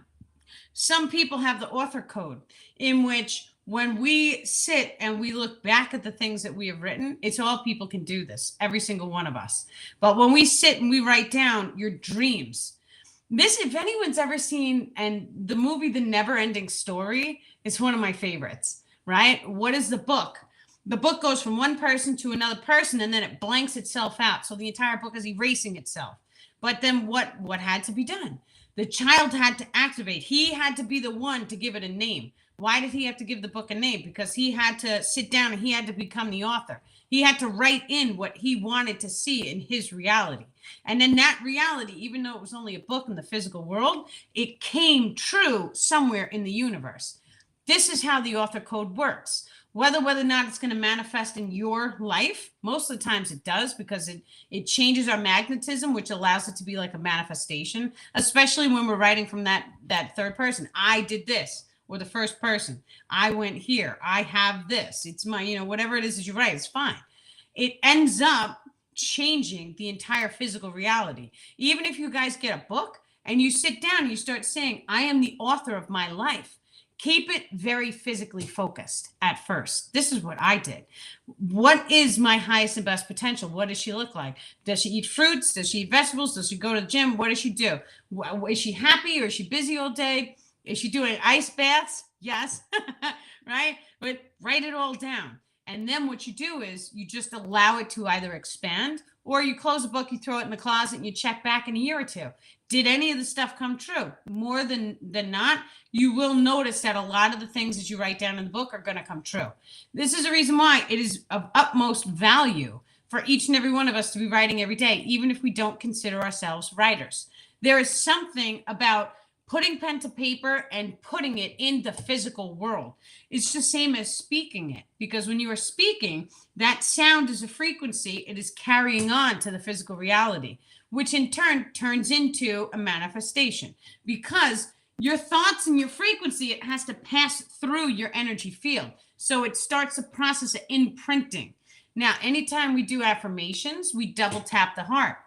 S1: some people have the author code in which when we sit and we look back at the things that we have written, it's all people can do this, every single one of us. But when we sit and we write down your dreams, this, if anyone's ever seen, and the movie The Never Ending Story is one of my favorites, right? What is the book? The book goes from one person to another person, and then it blanks itself out. So the entire book is erasing itself. But then what had to be done? The child had to activate. He had to be the one to give it a name. Why did he have to give the book a name? Because he had to sit down and he had to become the author. He had to write in what he wanted to see in his reality. And then that reality, even though it was only a book in the physical world, it came true somewhere in the universe. This is how the author code works. Whether or not it's going to manifest in your life, most of the times it does, because it changes our magnetism, which allows it to be like a manifestation, especially when we're writing from that third person. I did this, or the first person. I went here. I have this. It's my, whatever it is that you write, it's fine. It ends up changing the entire physical reality. Even if you guys get a book and you sit down and you start saying, I am the author of my life. Keep it very physically focused at first. This is what I did. What is my highest and best potential? What does she look like? Does she eat fruits? Does she eat vegetables? Does she go to the gym? What does she do? Is she happy or is she busy all day? Is she doing ice baths? Yes. Right? But write it all down. And then what you do is you just allow it to either expand, or you close a book, you throw it in the closet, and you check back in a year or two. Did any of the stuff come true? More than not, you will notice that a lot of the things that you write down in the book are going to come true. This is the reason why it is of utmost value for each and every one of us to be writing every day, even if we don't consider ourselves writers. There is something about putting pen to paper and putting it in the physical world. It's the same as speaking it, because when you are speaking, that sound is a frequency. It is carrying on to the physical reality, which in turn turns into a manifestation, because your thoughts and your frequency, it has to pass through your energy field. So it starts a process of imprinting. Now, anytime we do affirmations, we double tap the heart.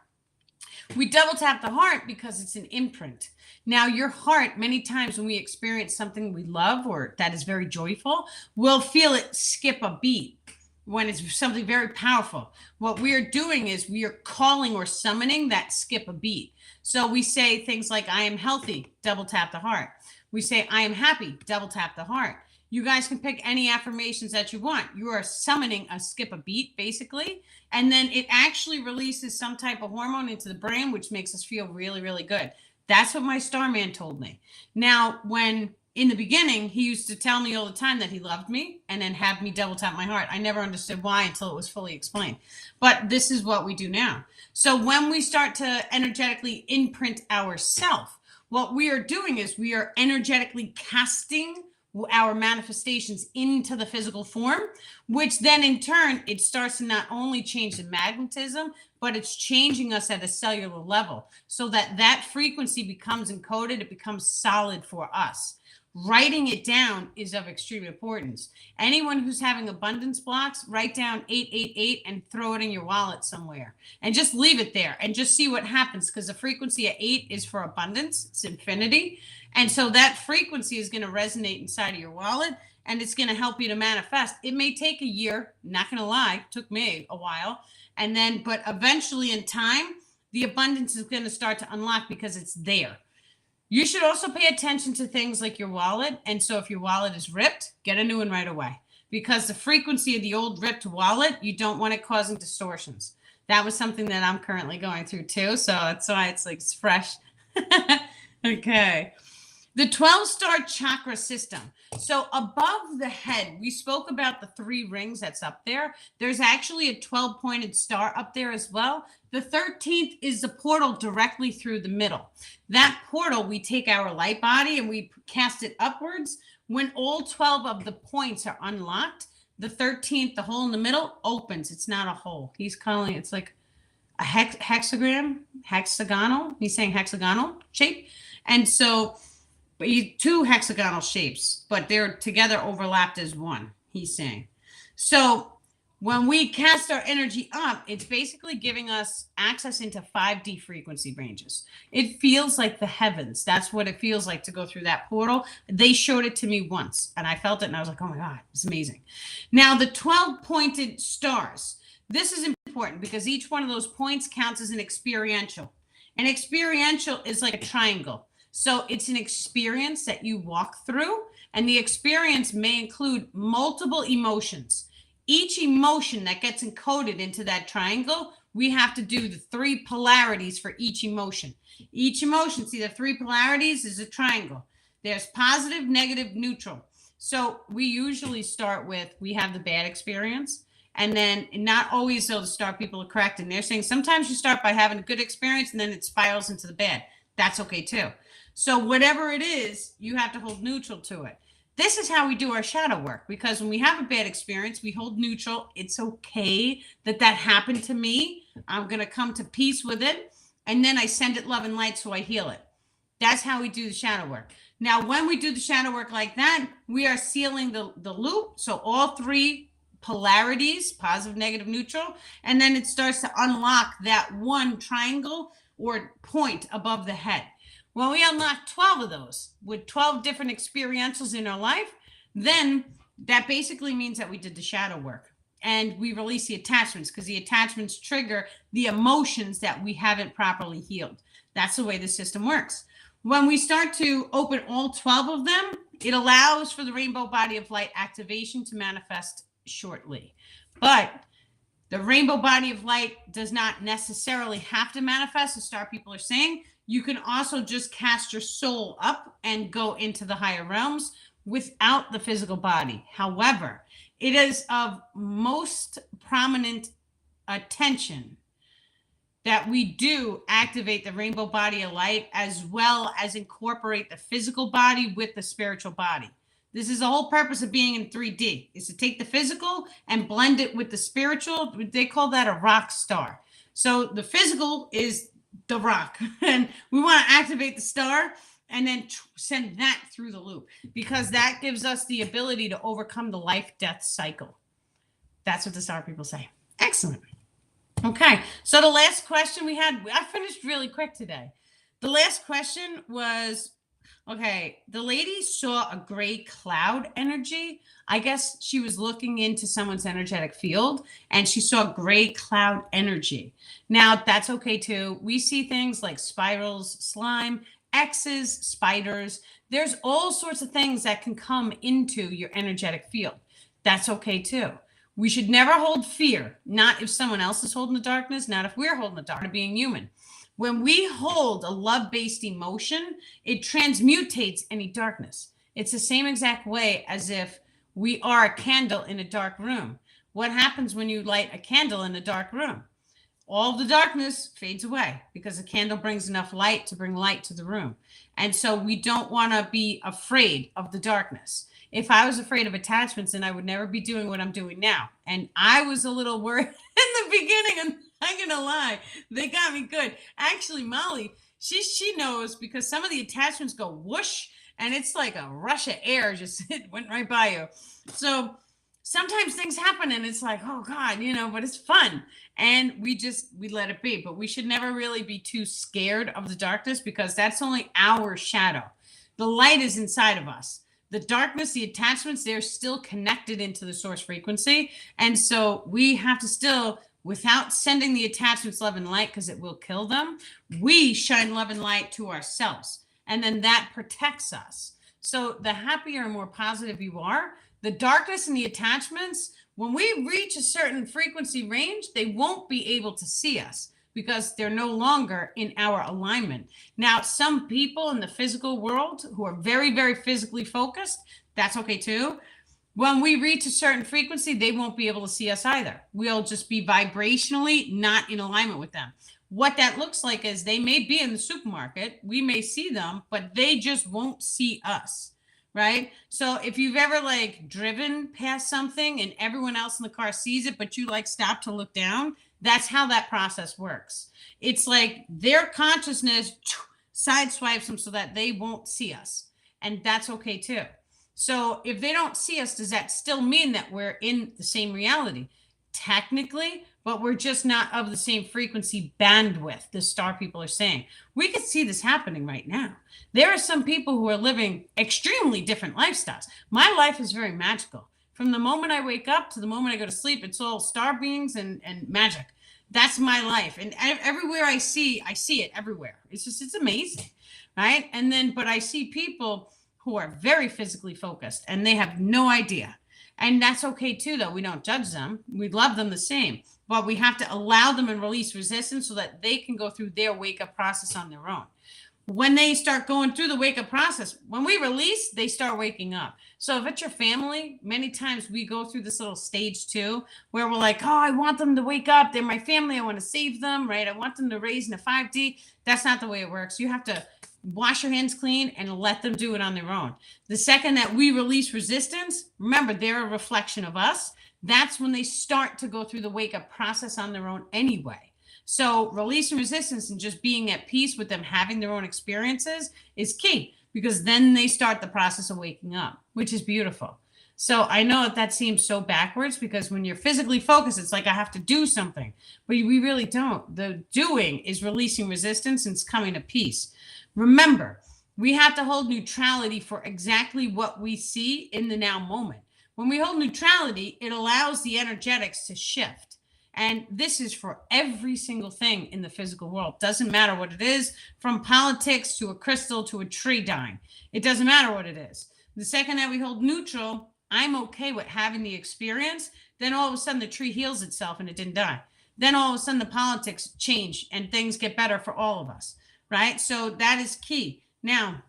S1: We double tap the heart because it's an imprint. Now, your heart, many times when we experience something we love or that is very joyful, we'll feel it skip a beat when it's something very powerful. What we are doing is we are calling or summoning that skip a beat. So we say things like, I am healthy, double tap the heart. We say, I am happy, double tap the heart. You guys can pick any affirmations that you want. You are summoning a skip a beat, basically. And then it actually releases some type of hormone into the brain, which makes us feel really, really good. That's what my Starman told me. Now, when in the beginning, he used to tell me all the time that he loved me and then have me double tap my heart. I never understood why until it was fully explained. But this is what we do now. So when we start to energetically imprint ourselves, what we are doing is we are energetically casting our manifestations into the physical form, which then in turn, it starts to not only change the magnetism, but it's changing us at a cellular level so that that frequency becomes encoded. It becomes solid for us. Writing it down is of extreme importance. Anyone who's having abundance blocks, write down 888 and throw it in your wallet somewhere and just leave it there and just see what happens, because the frequency of 8 is for abundance. It's infinity. And so that frequency is going to resonate inside of your wallet and it's going to help you to manifest. It may take a year, not going to lie, it took me a while. And then, but eventually in time, the abundance is going to start to unlock because it's there. You should also pay attention to things like your wallet. And so if your wallet is ripped, get a new one right away, because the frequency of the old ripped wallet, you don't want it causing distortions. That was something that I'm currently going through too. So that's why it's like it's fresh. Okay. The 12-star chakra system. So above the head, we spoke about the 3 rings that's up there. There's actually a 12-pointed star up there as well. The 13th is the portal directly through the middle. That portal, we take our light body and we cast it upwards. When all 12 of the points are unlocked, the 13th, the hole in the middle, opens. It's not a hole. He's calling it, it's like a hexagonal. He's saying hexagonal shape. And so 2 hexagonal shapes, but they're together overlapped as one, he's saying. So when we cast our energy up, it's basically giving us access into 5D frequency ranges. It feels like the heavens. That's what it feels like to go through that portal. They showed it to me once and I felt it and I was like, oh my God, it's amazing. Now the 12 pointed stars, this is important because each one of those points counts as an experiential. An experiential is like a triangle. So it's an experience that you walk through, and the experience may include multiple emotions. Each emotion that gets encoded into that triangle, we have to do the 3 polarities for each emotion. Each emotion, see the 3 polarities is a triangle. There's positive, negative, neutral. So we usually start with, we have the bad experience. And then not always though the star people are correct. And they're saying sometimes you start by having a good experience and then it spirals into the bad. That's okay too. So whatever it is, you have to hold neutral to it. This is how we do our shadow work, because when we have a bad experience, we hold neutral. It's okay that that happened to me. I'm going to come to peace with it. And then I send it love and light so I heal it. That's how we do the shadow work. Now, when we do the shadow work like that, we are sealing the loop. So all 3 polarities, positive, negative, neutral. And then it starts to unlock that one triangle or point above the head. When we unlock 12 of those with 12 different experientials in our life, then that basically means that we did the shadow work and we release the attachments, because the attachments trigger the emotions that we haven't properly healed. That's the way the system works. When we start to open all 12 of them, it allows for the rainbow body of light activation to manifest shortly. But the rainbow body of light does not necessarily have to manifest, as star people are saying. You can also just cast your soul up and go into the higher realms without the physical body. However, it is of most prominent attention that we do activate the rainbow body of light, as well as incorporate the physical body with the spiritual body. This is the whole purpose of being in 3D, is to take the physical and blend it with the spiritual. They call that a rock star. So the physical is the rock, and we want to activate the star and then send that through the loop, because that gives us the ability to overcome the life-death cycle. That's what the star people say. Excellent. Okay, so the last question we had, I finished really quick today. The last question was, okay, the lady saw a gray cloud energy. I guess she was looking into someone's energetic field and she saw gray cloud energy. Now, that's okay too. We see things like spirals, slime, X's, spiders. There's all sorts of things that can come into your energetic field. That's okay too. We should never hold fear, not if someone else is holding the darkness, not if we're holding the darkness, being human. When we hold a love-based emotion, it transmutates any darkness. It's the same exact way as if we are a candle in a dark room. What happens when you light a candle in a dark room? All the darkness fades away because a candle brings enough light to bring light to the room. And so we don't want to be afraid of the darkness. If I was afraid of attachments, then I would never be doing what I'm doing now. And I was a little worried in the beginning, and I'm going to lie, they got me good. Actually, Molly, she knows, because some of the attachments go whoosh, and it's like a rush of air just went right by you. So sometimes things happen and it's like, oh God, but it's fun. And we let it be. But we should never really be too scared of the darkness, because that's only our shadow. The light is inside of us. The darkness, the attachments, they're still connected into the source frequency. And so we have to still, without sending the attachments love and light, because it will kill them, we shine love and light to ourselves. And then that protects us. So the happier and more positive you are, the darkness and the attachments, when we reach a certain frequency range, they won't be able to see us because they're no longer in our alignment. Now, some people in the physical world who are very, very physically focused, that's okay too. When we reach a certain frequency, they won't be able to see us either. We'll just be vibrationally not in alignment with them. What that looks like is they may be in the supermarket, we may see them, but they just won't see us. Right? So if you've ever driven past something and everyone else in the car sees it, but you stop to look down, that's how that process works. It's like their consciousness sideswipes them so that they won't see us. And that's okay too. So if they don't see us, does that still mean that we're in the same reality? Technically, but we're just not of the same frequency bandwidth, the star people are saying. We could see this happening right now. There are some people who are living extremely different lifestyles. My life is very magical. From the moment I wake up to the moment I go to sleep, it's all star beings and magic. That's my life. And everywhere I see it everywhere. It's amazing, right? And then, but I see people who are very physically focused and they have no idea. And that's okay too, though. We don't judge them. We love them the same. But we have to allow them and release resistance so that they can go through their wake-up process on their own. When they start going through the wake-up process, when we release, they start waking up. So if it's your family, many times we go through this little stage too, where we're like, oh, I want them to wake up. They're my family. I want to save them, right? I want them to raise in a 5D. That's not the way it works. You have to wash your hands clean and let them do it on their own. The second that we release resistance, remember, they're a reflection of us. That's when they start to go through the wake-up process on their own anyway. So releasing resistance and just being at peace with them having their own experiences is key, because then they start the process of waking up, which is beautiful. So I know that seems so backwards, because when you're physically focused, it's like I have to do something, but we really don't. The doing is releasing resistance and it's coming to peace. Remember, we have to hold neutrality for exactly what we see in the now moment. When we hold neutrality, it allows the energetics to shift. And this is for every single thing in the physical world. Doesn't matter what it is, from politics to a crystal to a tree dying. It doesn't matter what it is. The second that we hold neutral, I'm okay with having the experience, then all of a sudden the tree heals itself and it didn't die. Then all of a sudden the politics change and things get better for all of us, right? So that is key. Now,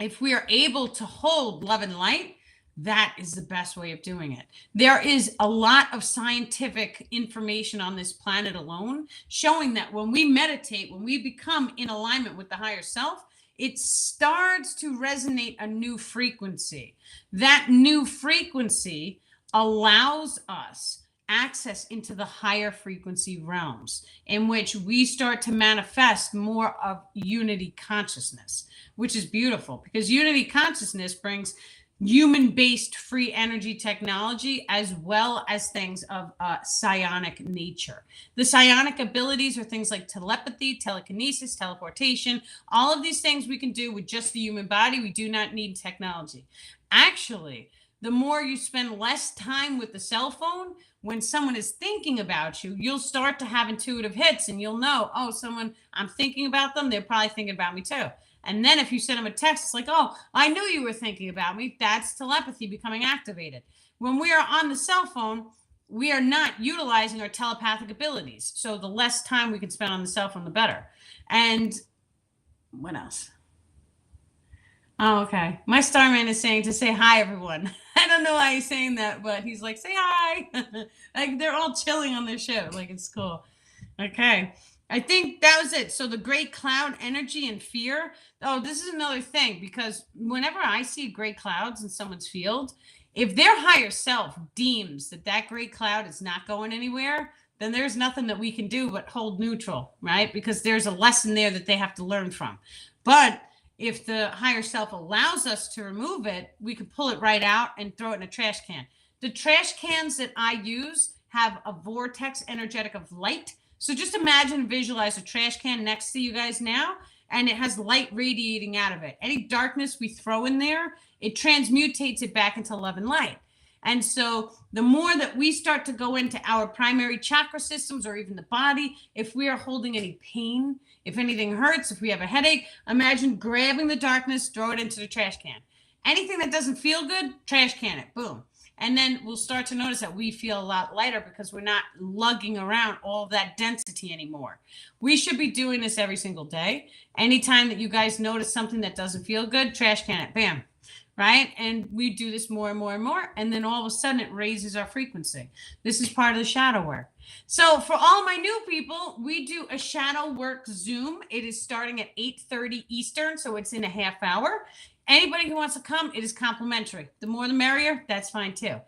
S1: if we are able to hold love and light, that is the best way of doing it. There is a lot of scientific information on this planet alone showing that when we meditate, when we become in alignment with the higher self, it starts to resonate a new frequency. That new frequency allows us access into the higher frequency realms, in which we start to manifest more of unity consciousness, which is beautiful, because unity consciousness brings human-based free energy technology, as well as things of psionic nature. The psionic abilities are things like telepathy, telekinesis, teleportation. All of these things we can do with just the human body. We do not need technology. Actually, the more you spend less time with the cell phone, when someone is thinking about you, you'll start to have intuitive hits and you'll know, oh, I'm thinking about them. They're probably thinking about me too. And then if you send them a text, it's like, oh, I knew you were thinking about me. That's telepathy becoming activated. When we are on the cell phone, we are not utilizing our telepathic abilities. So the less time we can spend on the cell phone, the better. And what else? Oh, okay. My Starman is saying to say hi, everyone. I don't know why he's saying that, but he's like, say hi. Like they're all chilling on their ship. Like it's cool. Okay. I think that was it. So the great cloud energy and fear. Oh, this is another thing because whenever I see great clouds in someone's field, if their higher self deems that that great cloud is not going anywhere, then there's nothing that we can do but hold neutral, right? Because there's a lesson there that they have to learn from. But if the higher self allows us to remove it, we could pull it right out and throw it in a trash can. The trash cans that I use have a vortex energetic of light. So just imagine, visualize a trash can next to you guys now, and it has light radiating out of it. Any darkness we throw in there, it transmutates it back into love and light. And so the more that we start to go into our primary chakra systems or even the body, if we are holding any pain, if anything hurts, if we have a headache, imagine grabbing the darkness, throw it into the trash can. Anything that doesn't feel good, trash can it, boom. And then we'll start to notice that we feel a lot lighter because we're not lugging around all that density anymore. We should be doing this every single day. Anytime that you guys notice something that doesn't feel good, trash can it, bam. Right? And we do this more and more and more. And then all of a sudden it raises our frequency. This is part of the shadow work. So for all my new people, we do a shadow work Zoom. It is starting at 8:30 Eastern. So it's in a half hour. Anybody who wants to come, it is complimentary. The more the merrier. That's fine too.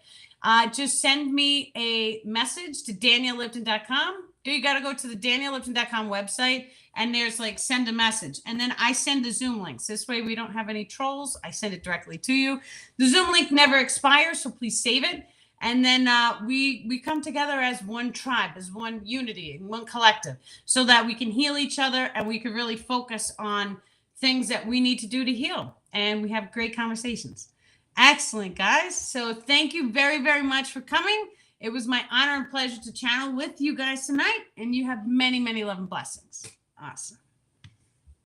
S1: Just send me a message to daniellipton.com. You got to go to the daniellipton.com website and there's like send a message. And then I send the Zoom links. This way we don't have any trolls. I send it directly to you. The Zoom link never expires, so please save it. And then we come together as one tribe, as one unity, one collective, so that we can heal each other and we can really focus on things that we need to do to heal. And we have great conversations. Excellent, guys. So thank you very, very much for coming. It was my honor and pleasure to channel with you guys tonight. And you have many, many love and blessings. Awesome.